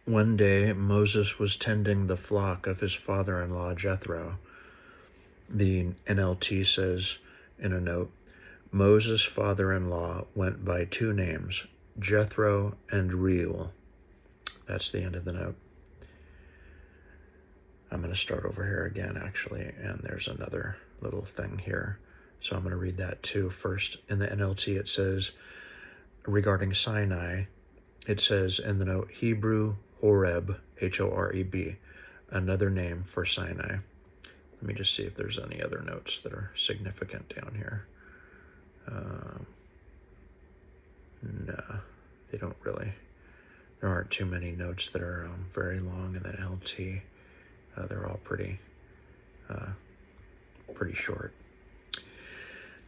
One day Moses was tending the flock of his father-in-law Jethro. The NLT says in a note, Moses' father-in-law went by two names, Jethro and Reuel. That's the end of the note. I'm going to start over here again, actually, and there's another little thing here. So I'm going to read that too. First, in the NLT, it says, regarding Sinai, it says in the note, Hebrew Horeb, Horeb, another name for Sinai. Let me just see if there's any other notes that are significant down here. No, they don't really. There aren't too many notes that are very long in the NLT. They're all pretty short.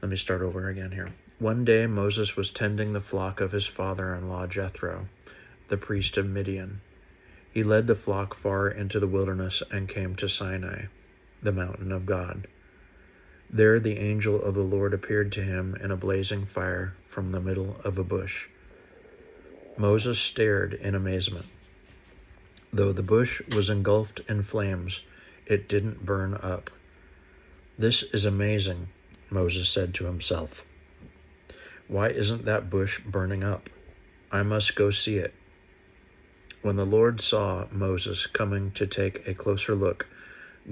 Let me start over again here. One day Moses was tending the flock of his father-in-law Jethro, the priest of Midian. He led the flock far into the wilderness and came to Sinai, the mountain of God. There the angel of the Lord appeared to him in a blazing fire from the middle of a bush. Moses stared in amazement. Though the bush was engulfed in flames, it didn't burn up. This is amazing, Moses said to himself. Why isn't that bush burning up? I must go see it. When the Lord saw Moses coming to take a closer look,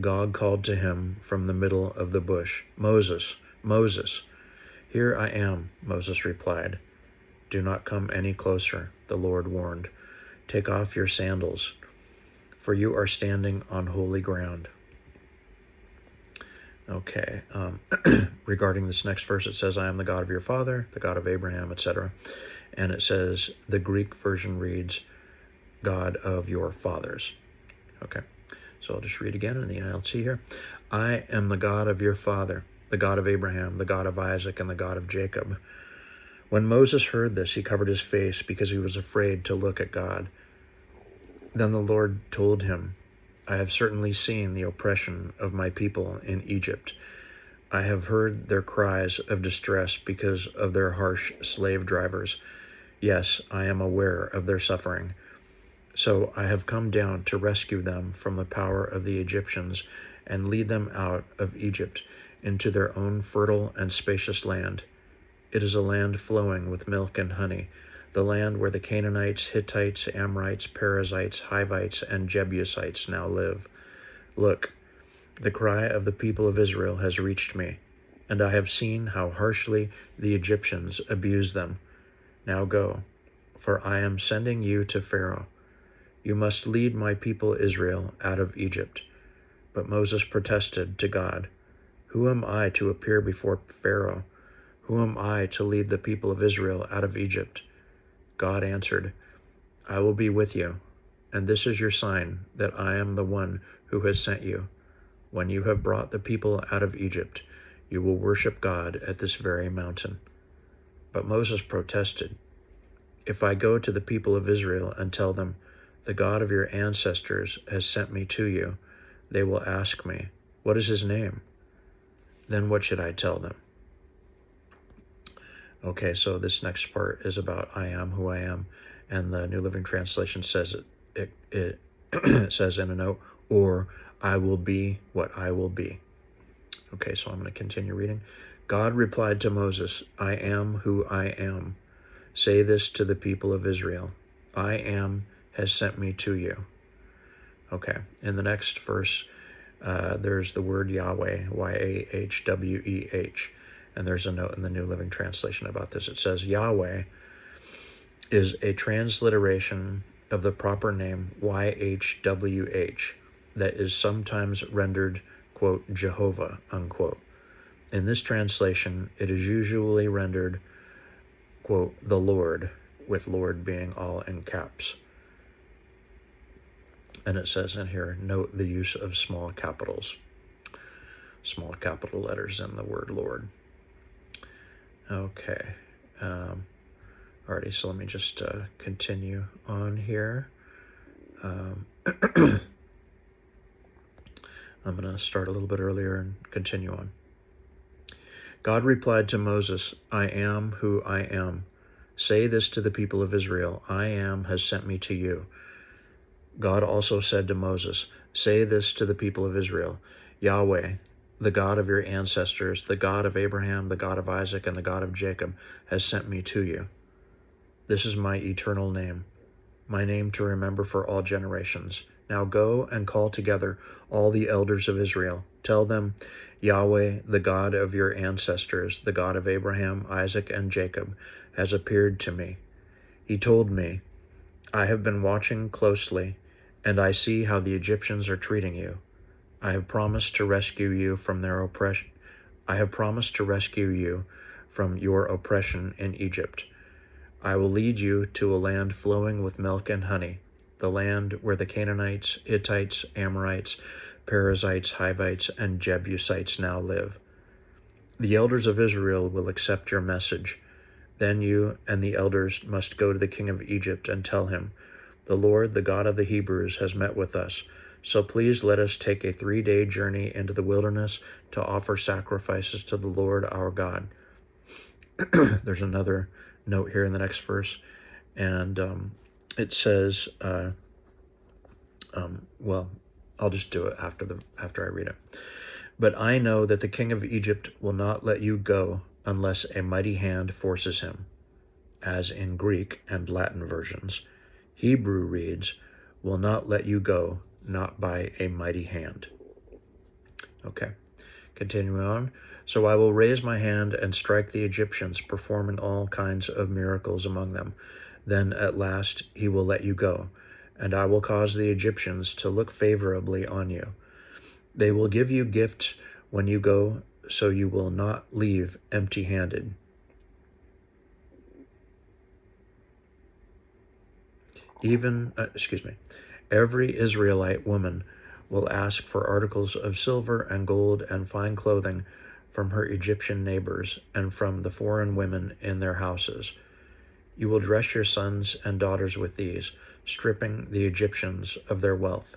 God called to him from the middle of the bush, Moses, Moses. Here I am, Moses replied. Do not come any closer, the Lord warned. Take off your sandals, for you are standing on holy ground. Okay, regarding this next verse, it says, I am the God of your father, the God of Abraham, etc. And it says, the Greek version reads, God of your fathers. Okay, so I'll just read again in the NLT here. I am the God of your father, the God of Abraham, the God of Isaac, and the God of Jacob. When Moses heard this, he covered his face because he was afraid to look at God. Then the Lord told him, I have certainly seen the oppression of my people in Egypt. I have heard their cries of distress because of their harsh slave drivers. Yes, I am aware of their suffering. So I have come down to rescue them from the power of the Egyptians and lead them out of Egypt into their own fertile and spacious land. It is a land flowing with milk and honey, the land where the Canaanites, Hittites, Amorites, Perizzites, Hivites, and Jebusites now live. Look, the cry of the people of Israel has reached me, and I have seen how harshly the Egyptians abuse them. Now go, for I am sending you to Pharaoh. You must lead my people Israel out of Egypt. But Moses protested to God, Who am I to appear before Pharaoh? Who am I to lead the people of Israel out of Egypt? God answered, I will be with you, and this is your sign that I am the one who has sent you. When you have brought the people out of Egypt, you will worship God at this very mountain. But Moses protested, If I go to the people of Israel and tell them, the God of your ancestors has sent me to you, they will ask me, what is his name? Then what should I tell them? Okay, so this next part is about I am who I am, and the New Living Translation says it says in a note, or I will be what I will be. Okay, so I'm going to continue reading. God replied to Moses, I am who I am. Say this to the people of Israel. I am has sent me to you. Okay, in the next verse, there's the word Yahweh, Yahweh, and there's a note in the New Living Translation about this. It says, Yahweh is a transliteration of the proper name YHWH that is sometimes rendered, quote, Jehovah, unquote. In this translation, it is usually rendered, quote, the Lord, with Lord being all in caps. And it says in here, note the use of small capitals, small capital letters in the word Lord. Okay. Alrighty, so let me just continue on here. I'm going to start a little bit earlier and continue on. God replied to Moses, I am who I am. Say this to the people of Israel, I am has sent me to you. God also said to Moses, "Say this to the people of Israel: Yahweh, the God of your ancestors, the God of Abraham, the God of Isaac, and the God of Jacob, has sent me to you. This is my eternal name, my name to remember for all generations. Now go and call together all the elders of Israel. Tell them, Yahweh, the God of your ancestors, the God of Abraham, Isaac, and Jacob, has appeared to me. He told me, I have been watching closely, and I see how the Egyptians are treating you. I have promised to rescue you from their oppression. I have promised to rescue you from your oppression in Egypt. I will lead you to a land flowing with milk and honey, the land where the Canaanites, Hittites, Amorites, Perizzites, Hivites, and Jebusites now live. The elders of Israel will accept your message. Then you and the elders must go to the king of Egypt and tell him, the Lord, the God of the Hebrews, has met with us. So please let us take a 3-day journey into the wilderness to offer sacrifices to the Lord our God." There's another note here in the next verse, and it says, well, I'll just do it after I read it. "But I know that the king of Egypt will not let you go unless a mighty hand forces him," as in Greek and Latin versions. Hebrew reads, "will not let you go, not by a mighty hand." Okay, continuing on. "So I will raise my hand and strike the Egyptians, performing all kinds of miracles among them. Then at last he will let you go, and I will cause the Egyptians to look favorably on you. They will give you gifts when you go, so you will not leave empty-handed. Every Israelite woman will ask for articles of silver and gold and fine clothing from her Egyptian neighbors and from the foreign women in their houses. You will dress your sons and daughters with these, stripping the Egyptians of their wealth.